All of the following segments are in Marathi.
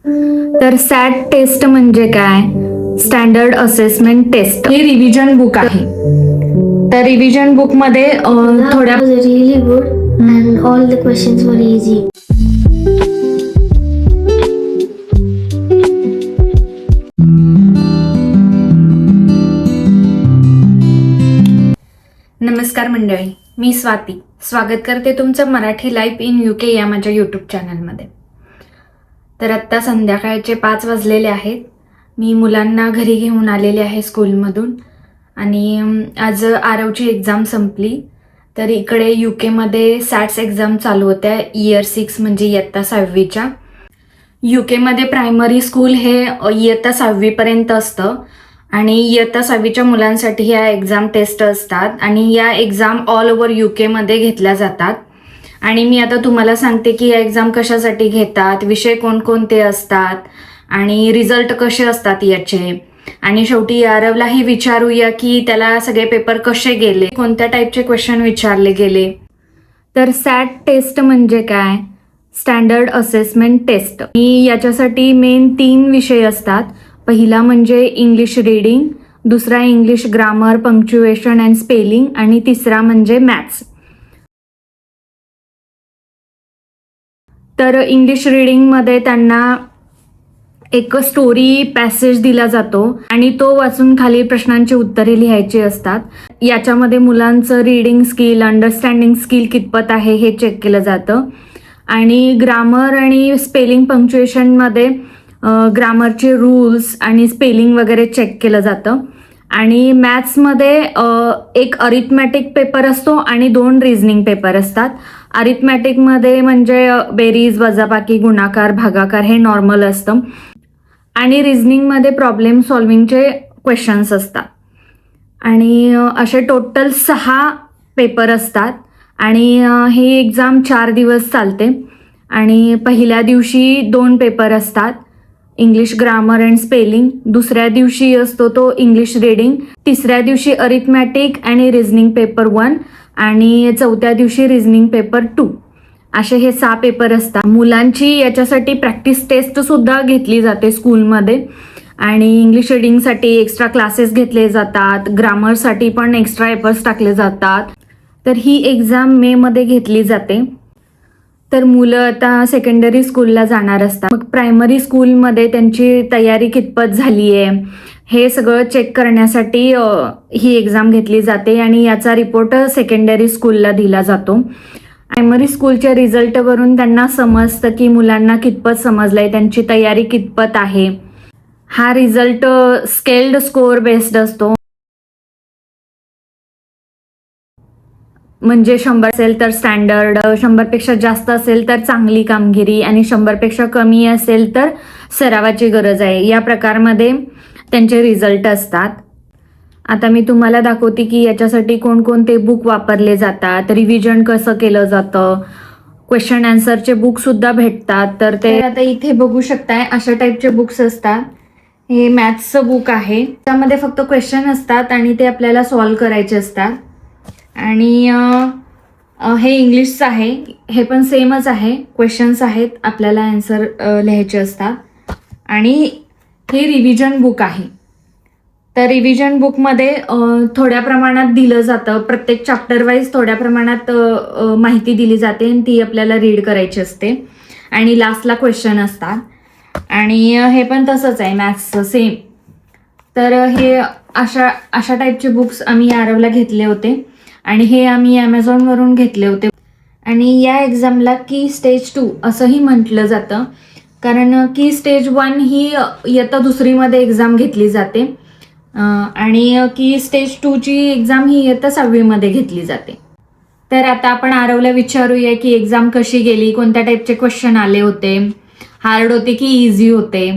तर सॅट टेस्ट म्हणजे काय? Standard assessment test. हे रिव्हिजन बुक आहे. तर रिव्हिजन बुक मध्ये थोड्या really good and all the questions were easy. नमस्कार मंडळी, मी स्वाती स्वागत करते तुमचं मराठी लाईफ इन UK या माझ्या यूट्यूब चॅनलमध्ये. तर आत्ता संध्याकाळचे 5 वाजलेले आहेत. मी मुलांना घरी घेऊन आलेले आहे स्कूलमधून आणि आज आरवची एक्झाम संपली. तर इकडे UKमध्ये सॅट्स एक्झाम चालू होत्या इयर 6 म्हणजे इयत्ता 6वीच्या. UKमध्ये प्रायमरी स्कूल हे इयत्ता 6वीपर्यंत असतं आणि इयत्ता 6वीच्या मुलांसाठी ह्या एक्झाम टेस्ट असतात आणि या एक्झाम ऑल ओव्हर UKमध्ये घेतल्या जातात. आणि मी आता तुम्हाला सांगते की या एक्झाम कशासाठी घेतात, विषय कोणकोणते असतात आणि रिझल्ट कसे असतात याचे. आणि शेवटी आरवलाही विचारूया की त्याला सगळे पेपर कसे गेले, कोणत्या टाईपचे क्वेश्चन विचारले गेले. तर सॅट टेस्ट म्हणजे काय? Standard assessment test. याच्यासाठी मेन 3 विषय असतात. पहिला म्हणजे इंग्लिश रीडिंग, दुसरा English grammar, punctuation and spelling आणि तिसरा म्हणजे मॅथ्स. तर इंग्लिश रीडिंगमध्ये त्यांना एक स्टोरी पॅसेज दिला जातो आणि तो वाचून खाली प्रश्नांची उत्तरे लिहायची असतात. याच्यामध्ये मुलांचं रीडिंग स्किल, अंडरस्टँडिंग स्किल कितपत आहे हे चेक केलं जातं. आणि ग्रामर आणि स्पेलिंग पंक्च्युएशनमध्ये ग्रामरचे रूल्स आणि स्पेलिंग वगैरे चेक केलं जातं. आणि मॅथ्समध्ये एक अरिथमॅटिक पेपर असतो आणि 2 रिझनिंग पेपर असतात. अरिथमॅटिकमध्ये म्हणजे बेरीज, वजाबाकी, गुणाकार, भागाकार हे नॉर्मल असतं आणि रिझनिंगमध्ये प्रॉब्लेम सॉल्विंगचे क्वेश्चन्स असतात. आणि असे टोटल 6 पेपर असतात आणि ही एक्झाम 4 दिवस चालते. आणि पहिल्या दिवशी 2 पेपर असतात, इंग्लिश ग्रामर अँड स्पेलिंग. दुसऱ्या दिवशी असतो तो इंग्लिश रीडिंग. तिसऱ्या दिवशी अरिथमॅटिक आणि रिझनिंग पेपर 1 आणि चौथ्या दिवशी रिझनिंग पेपर 2. असे हे 6 पेपर असतात. मुलांची याच्यासाठी प्रॅक्टिस टेस्ट सुद्धा घेतली जाते स्कूलमध्ये. आणि इंग्लिश रीडिंगसाठी एक्स्ट्रा क्लासेस घेतले जातात, ग्रामरसाठी पण एक्स्ट्रा एफर्ट्स टाकले जातात. तर ही एक्झाम मेमध्ये घेतली जाते. तर मुलं आता सेकंडरी स्कूलला जाणार असतात. मग प्रायमरी स्कूलमध्ये त्यांची तयारी कितपत झाली आहे हे सगळं चेक करण्यासाठी ही एक्झाम घेतली जाते आणि याचा रिपोर्ट सेकंडरी स्कूलला दिला जातो. प्रायमरी स्कूलच्या रिझल्टवरून त्यांना समजतं की मुलांना कितपत समजलंय, त्यांची तयारी कितपत आहे. हा रिझल्ट स्केल्ड स्कोअर बेस्ड असतो. म्हणजे 100 असेल तर स्टँडर्ड, 100पेक्षा जास्त असेल तर चांगली कामगिरी आणि 100पेक्षा कमी असेल तर सरावाची गरज आहे. या प्रकारमध्ये त्यांचे रिझल्ट असतात. आता मी तुम्हाला दाखवते की याच्यासाठी कोणकोणते बुक वापरले जातात, रिव्हिजन कसं केलं जातं, क्वेश्चन आन्सरचे बुक सुद्धा भेटतात. तर ते आता इथे बघू शकताय, अशा टाईपचे बुक्स असतात. हे मॅथ्सचं बुक आहे, त्यामध्ये फक्त क्वेश्चन असतात आणि ते आपल्याला सॉल्व्ह करायचे असतात. आणि हे इंग्लिशचं आहे, हे पण सेमच आहे, क्वेश्चन्स आहेत, आपल्याला आन्सर लिहायचे असतात. आणि हे रिव्हिजन बुक आहे. तर रिव्हिजन बुकमध्ये थोड्या प्रमाणात दिलं जातं, प्रत्येक चॅप्टर वाईज थोड्या प्रमाणात माहिती दिली जाते आणि ती आपल्याला रीड करायची असते आणि लास्टला क्वेश्चन असतात. आणि हे पण तसंच आहे, मॅथ्सचं सेम. तर हे अशा टाईपचे बुक्स आम्ही आरवला घेतले होते आणि हे आम्ही ॲमेझॉनवरून घेतले होते. आणि या एक्झामला की स्टेज 2 असंही म्हटलं जातं, कारण की स्टेज 1 ही इयत्ता 2मध्ये एक्झाम घेतली जाते आणि की स्टेज 2ची एक्झाम ही इयत्ता 6वीमध्ये घेतली जाते. तर आता आपण आरवला विचारूया की एक्झाम कशी गेली, कोणत्या टाईपचे क्वेश्चन आले होते, हार्ड होते की इझी होते.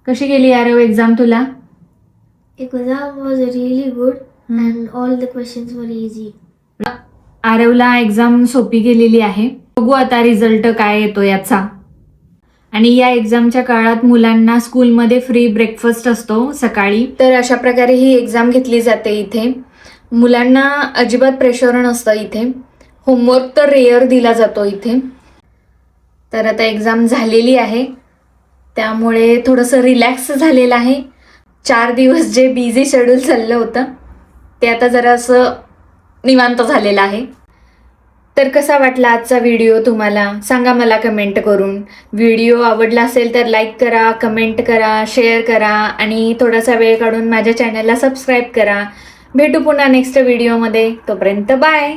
कशी गेली आरव एक्झाम तुला? Exam was really good and all the questions were easy. आरवला एक्झाम सोपी गेलेली आहे. बघू आता रिझल्ट काय येतो याचा. आणि या एक्झामच्या काळात मुलांना स्कूलमध्ये फ्री ब्रेकफास्ट असतो सकाळी. तर अशा प्रकारे ही एक्झाम घेतली जाते इथे. मुलांना अजिबात प्रेशर नसतं इथे. होमवर्क तर रेअर दिला जातो इथे. तर आता एक्झाम झालेली आहे त्यामुळे थोडंसं रिलॅक्स झालेलं आहे. 4 दिवस जे बिझी शेड्यूल चाललं होतं ते आता जरा असं निवांत झालेलं आहे. तर कसा वाटला आजचा व्हिडिओ तुम्हाला सांगा मला कमेंट करून. व्हिडिओ आवडला असेल तर लाईक करा, कमेंट करा, शेअर करा आणि थोडासा वेळ काढून माझ्या चॅनलला सबस्क्राईब करा. भेटू पुन्हा नेक्स्ट व्हिडिओमध्ये. तोपर्यंत बाय.